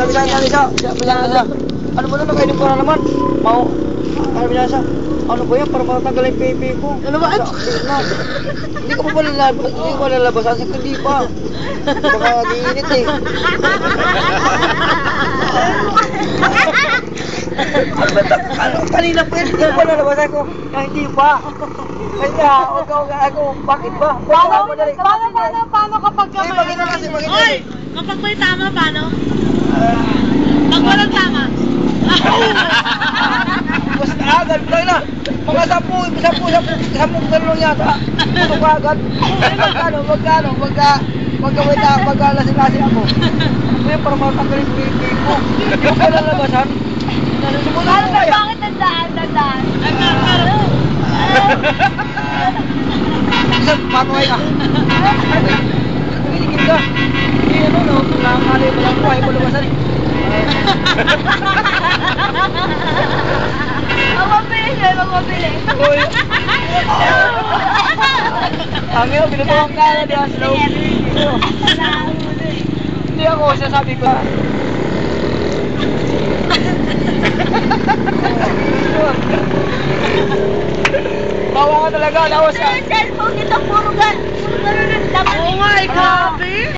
Ano ba na, nakainin ko na naman. Ano binasa? Ano ba yan? Para matanggal yung pipi ko. Ano ba? Hindi ko pa lalabasan. Hindi pa. Baka giinit eh. Ano kanina pa yun? Hindi ko lalabasan ko. Hindi pa. Kaya, ako, bakit ba? Paano kapag kamay? Hoy! Kapag may tama, paano? Pag walang tama. Basta agad, na. Mga 10 galong yata. Ito ka agad. Magkalasin-lasin ako. Kaya para matanggal yung pipi ko. Hindi ko pa lalabasan. Paano ba bakit nandaan? Isang patuhay ka. Tumingin ka. Hindi no. Nakakali mo lang buhay mo lumasan eh. Magpapili. Uy. Ang ino, binubuhang ka na diyan slow. Hindi ako, sasabi ko. Bawa ka talaga, lawas ka. Cellphone nito, puro gano'n. Oh my God!